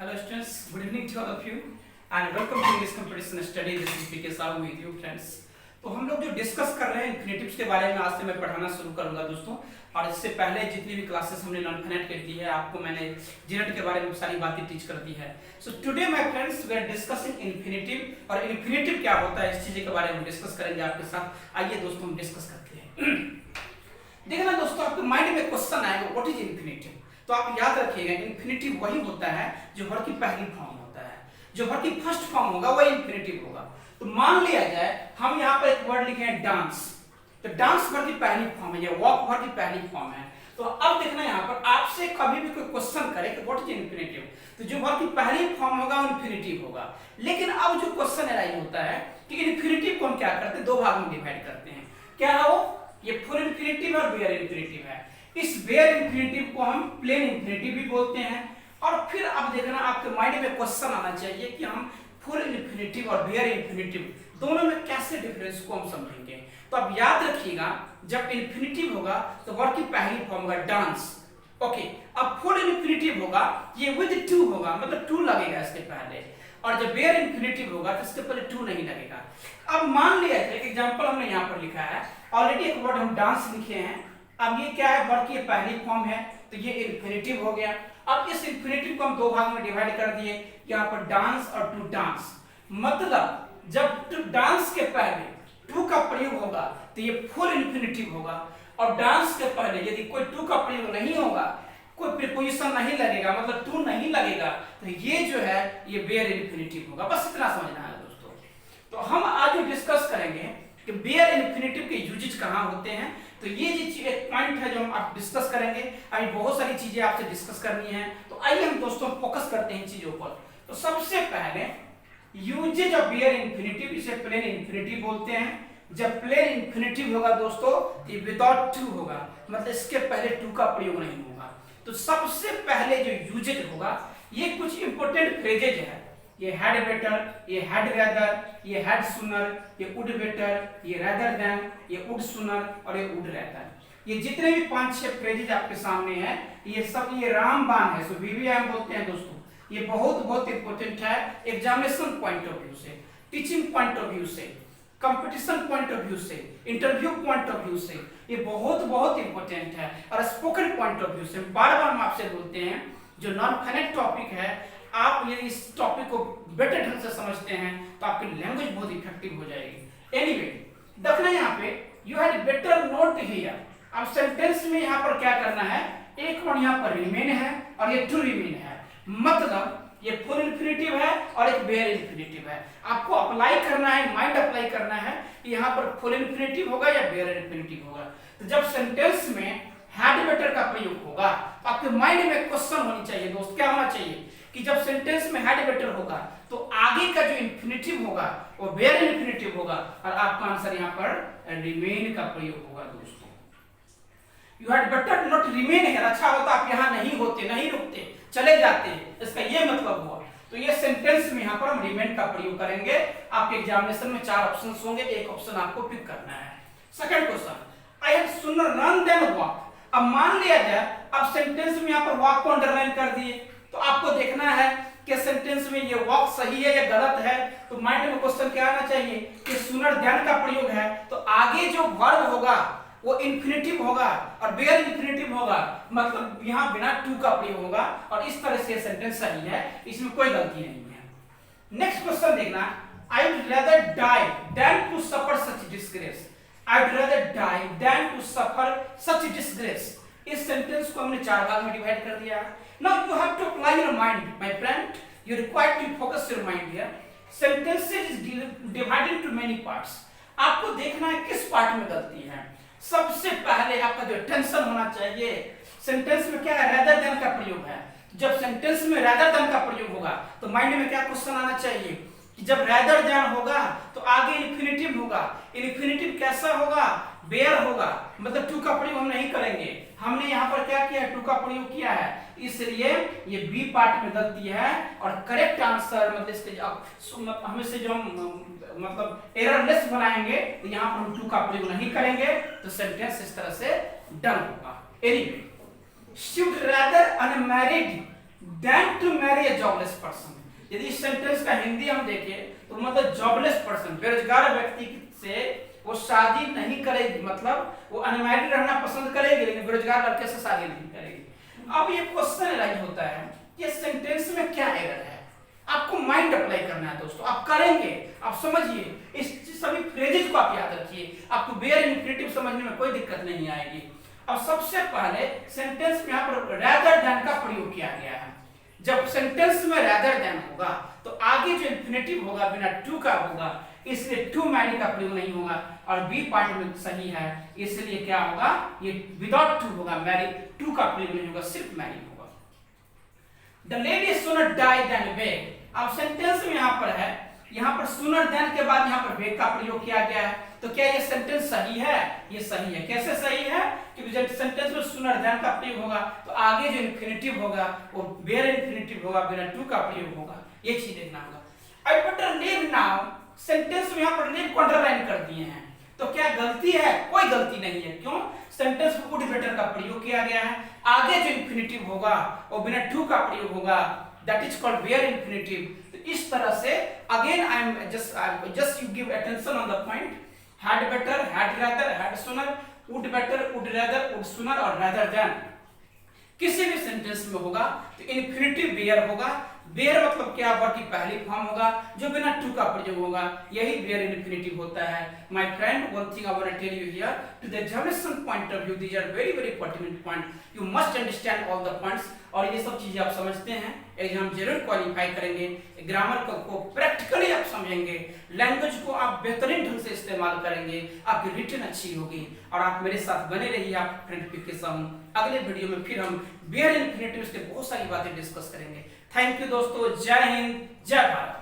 Hello students, good evening to all of you and welcome to English Competition Study. This is PK साहब with you friends. तो हम लोग जो discuss कर रहे हैं इन्फिनेटिव्स के बारे में आज से मैं पढ़ाना शुरू करूंगा दोस्तों। और इससे पहले जितनी भी क्लासेस हमने नॉन फाइनाइट कर दी है आपको मैंने जेनेट के बारे में सारी बातें टीच कर दी है। So today my friends we are discussing infinitive और इन्फिनेटिव क्या होता है इस चीज के बारे में डिस्कस करेंगे आपके साथ। आइए दोस्तों हम डिस्कस करते हैं। देखना दोस्तों आपके माइंड में क्वेश्चन आएगा व्हाट इज इन्फिनेटिव। तो आप याद रखिएगा इन्फिनेटिव वही होता है जो वर्ड की पहली फॉर्म होता है, जो वर्ड की फर्स्ट फॉर्म होगा वही इन्फिनेटिव होगा। तो मान लिया जाए हम यहाँ पर एक वर्ड लिखे हैं डांस, तो डांस वर्ड की पहली फॉर्म है या वॉक वर्ड की पहली फॉर्म है। तो अब देखना यहाँ पर आपसे कभी भी कोई क्वेश्चन करे कि व्हाट इज इन्फिनेटिव, तो जो वर्ड की पहली फॉर्म होगा वो इन्फिनेटिव होगा। लेकिन अब जो क्वेश्चन अराइज होता है कि इन्फिनेटिव को हम क्या करते हैं, दो भाग में डिवाइड करते हैं। क्या है वो, ये फुल इन्फिनेटिव और बेयर इन्फिनेटिव है। इस बेयर इन्फिनेटिव को हम प्लेन इन्फिनेटिव भी बोलते हैं। और फिर अब देखना आपके माइंड में क्वेश्चन आना चाहिए कि हम फुल इन्फिनेटिव और बेयर इन्फिनेटिव दोनों में कैसे डिफरेंस को हम समझेंगे। तो अब याद रखिएगा जब इन्फिनेटिव होगा तो वर्ड की पहली फॉर्म होगा डांस। ओके, अब फुल इन्फिनेटिव होगा ये विद टू होगा, मतलब टू लगेगा इसके पहले। और जब बेयर इन्फिनेटिव होगा तो इसके पहले टू नहीं लगेगा। अब मान लिया जाए एग्जांपल हमने यहाँ पर लिखा है, ऑलरेडी एक वर्ड हम डांस लिखे हैं। अब ये क्या है, वर्ड की पहली फॉर्म है तो ये इन्फिनेटिव हो गया। अब इस इन्फिनेटिव को हम दो भाग में डिवाइड कर दिए, यहाँ पर डांस और टू डांस। मतलब जब टू डांस के पहले टू का प्रयोग होगा तो ये फुल इन्फिनेटिव होगा, और डांस के पहले यदि कोई टू का प्रयोग नहीं होगा, कोई प्रीपोजिशन नहीं लगेगा, मतलब टू नहीं लगेगा, तो ये जो है ये बेयर इन्फिनेटिव होगा। बस इतना समझना है दोस्तों। तो हम आज डिस्कस करेंगे कि बेयर इन्फिनेटिव के यूजेज कहाँ होते हैं। तो ये जो एक पॉइंट है जो हम आप डिस्कस करेंगे। अभी बहुत सारी चीजें आपसे डिस्कस करनी है, तो आइए हम दोस्तों फोकस करते हैं चीजों पर। तो सबसे पहले यूजेज ऑफ बेयर इन्फिनेटिव, इसे प्लेन इन्फिनेटिव बोलते हैं। जब प्लेन इन्फिनेटिव होगा दोस्तों ये विदाउट टू होगा, मतलब इसके पहले टू का प्रयोग नहीं होगा। तो सबसे पहले जो यूजेज होगा ये कुछ इंपॉर्टेंट फ्रेजेज है। ये हैड बेटर, ये हैड रैदर, ये हैड सुनर, ये वुड बेटर, ये रैदर देन, ये वुड सुनर और ये वुड रैदर। ये जितने भी 5-6 फ्रेजेज आपके सामने हैं ये सब ये रामबाण है। सो वीवीएम बोलते हैं दोस्तों। ये बहुत इंपॉर्टेंट है एग्जामिनेशन पॉइंट ऑफ व्यू से, टीचिंग पॉइंट ऑफ व्यू से, कंपटीशन पॉइंट ऑफ व्यू से, इंटरव्यू पॉइंट ऑफ व्यू से ये बहुत इंपॉर्टेंट है। और स्पोकन पॉइंट ऑफ व्यू से बार-बार हम आपसे बोलते हैं जो नॉन फाइनाइट टॉपिक है, आप यदि इस टॉपिक को बेटर ढंग से समझते हैं तो आपकी लैंग्वेज बहुत इफेक्टिव हो जाएगी। एनीवे देखना यहाँ पे you had better note here. अब सेंटेंस में यहाँ पर क्या करना है, एक वर्ड यहाँ पर रिमेन है और ये टू रिमेन है, मतलब ये फुल इन्फिनेटिव है और एक बेयर इन्फिनेटिव है। आपको अप्लाई करना है, माइंड अप्लाई करना है कि यहाँ पर फुल इन्फिनेटिव होगा या बेयर इन्फिनेटिव होगा। तो जब सेंटेंस में हैड बेटर का प्रयोग होगा तो आपके माइंड में क्वेश्चन होनी चाहिए दोस्त, क्या होना चाहिए कि जब सेंटेंस में हैड बेटर होगा तो आगे का जो इन्फिनेटिव होगा वो बेयर इन्फिनेटिव होगा और आपका आंसर यहाँ पर रिमेन का प्रयोग होगा दोस्तों। You had better not remain here, अच्छा होता आप यहाँ नहीं होते, नहीं रुकते, चले जाते, इसका ये मतलब हुआ। तो ये सेंटेंस में यहाँ पर हम रिमेन का प्रयोग करेंगे। आपके एग्जामिनेशन में 4 ऑप्शंस होंगे, एक ऑप्शन आपको पिक करना है। Second question, I had sooner run than walk. अब मान लिया जाए अब सेंटेंस में यहाँ पर वॉक को अंडरलाइन कर दिए, तो आपको देखना है कि सेंटेंस में ये वॉक सही है या गलत है। तो माइंड में क्वेश्चन क्या आना चाहिए कि सूनर देन का प्रयोग है तो आगे जो वर्ब होगा वो इन्फिनेटिव होगा और बेयर इन्फिनेटिव होगा, मतलब यहाँ बिना टू का प्रयोग होगा और इस तरह से सेंटेंस सही है, इसमें कोई गलती नहीं है। नेक्स्ट क्वेश्चन देखना, I would rather die than to suffer such disgrace. I would rather die than to suffer such disgrace. इस सेंटेंस को हमने 4 भाग में डिवाइड कर दिया है। Now you have to apply your mind, my friend. You required to focus your mind here. Sentences is divided into many parts. आपको देखना है किस पार्ट में गलती है। सबसे पहले आपका जो टेंशन होना चाहिए, सेंटेंस में क्या है, rather than का प्रयोग है। जब सेंटेंस में rather than का प्रयोग होगा तो माइंड में क्या क्वेश्चन आना चाहिए कि जब rather than होगा तो आगे इन्फिनेटिव होगा। इन्फिनेटिव कैसा होगा, बेयर होगा, मतलब टू का प्रयोग हम नहीं करेंगे। हमने यहाँ पर क्या किया है, टू का प्रयोग किया है, इसलिए ये बी पार्ट में गलती है। और करेक्ट आंसर मतलब इसके हमें से जो हम मतलब एररलेस बनाएंगे तो यहाँ पर हम टू का प्रयोग नहीं करेंगे, तो सेंटेंस इस तरह से डन होगा। Anyway, should rather unmarried than to marry a jobless person. यदि इस सेंटेंस का हिंदी हम देखें तो मतलब जॉबलेस पर्सन, बेरोजगार व्यक्ति से वो शादी नहीं करेगी, मतलब वो अनमैरिड रहना पसंद करेगी लेकिन बेरोजगार लड़के से शादी नहीं करेगी। अब ये क्वेश्चन राइज होता है कि सेंटेंस में क्या एरर है, आपको माइंड अप्लाई करना है दोस्तों, आप करेंगे, आप समझिए, इस सभी फ्रेजेस को आप याद रखिए, आपको बेयर इन्फिनिटिव समझने में कोई दिक्कत नहीं आएगी। अब सबसे पहले सेंटेंस में यहाँ पर रैदर देन का प्रयोग किया गया है। जब सेंटेंस में रैदर देन होगा तो आगे जो इन्फिनिटिव होगा बिना टू का होगा, इसलिए टू मैरी का प्रयोग नहीं होगा, और बी पार्ट में सही है, इसलिए क्या होगा, ये विदाउट टू होगा, मैरी टू का प्रयोग नहीं होगा, सिर्फ मैरी होगा। The lady sooner die than beg. अब सेंटेंस में यहाँ पर है, यहाँ पर सूनर देन के बाद यहाँ पर बेग का प्रयोग किया गया है, तो क्या ये सेंटेंस सही है? ये सही है। कैसे सही है? क्योंकि जब सेंटेंस में सूनर देन का प्रयोग होगा तो आगे जो इन्फिनिटिव होगा वो बेयर इन्फिनिटिव होगा, बिना टू का प्रयोग होगा, ये चीज देखना होगा। I better leave now, sentence में यहाँ पर लीव को अंडरलाइन कर दिए हैं, तो क्या गलती है? कोई गलती नहीं है। क्यों? सेंटेंस में वुड बेटर का प्रयोग किया गया है, आगे जो इन्फिनिटिव होगा वो बिना टू का प्रयोग होगा, that is called bare infinitive. तो इस तरह से again I am just you give attention on the point, had better, had rather, had sooner, would better, would rather, would sooner और rather than किसी भी सेंटेंस में होगा तो इन्फिनिटिव बेयर होगा। बेयर मतलब क्या? वर्ब की पहली फॉर्म होगा जो बिना टू का प्रयोग होगा, यही बेयर इन्फिनिटिव होता है। My friend, one thing I want to tell you here, to the examination point of view these are very very pertinent point, you must understand all the points, और ये सब चीजें आप समझते हैं, एग्जाम जरूर क्वालिफाई करेंगे। ग्रामर को प्रैक्टिकली आप समझेंगे, लैंग्वेज को आप बेहतरीन ढंग से इस्तेमाल करेंगे, आपकी रिटन अच्छी होगी, और आप मेरे साथ बने रहिए, आप फ्रेंड के साथ। अगले वीडियो में फिर हम बेयर इन्फिनिटिव्स के बहुत सारी बातें डिस्कस करेंगे। थैंक यू दोस्तों, जय हिंद, जय भारत।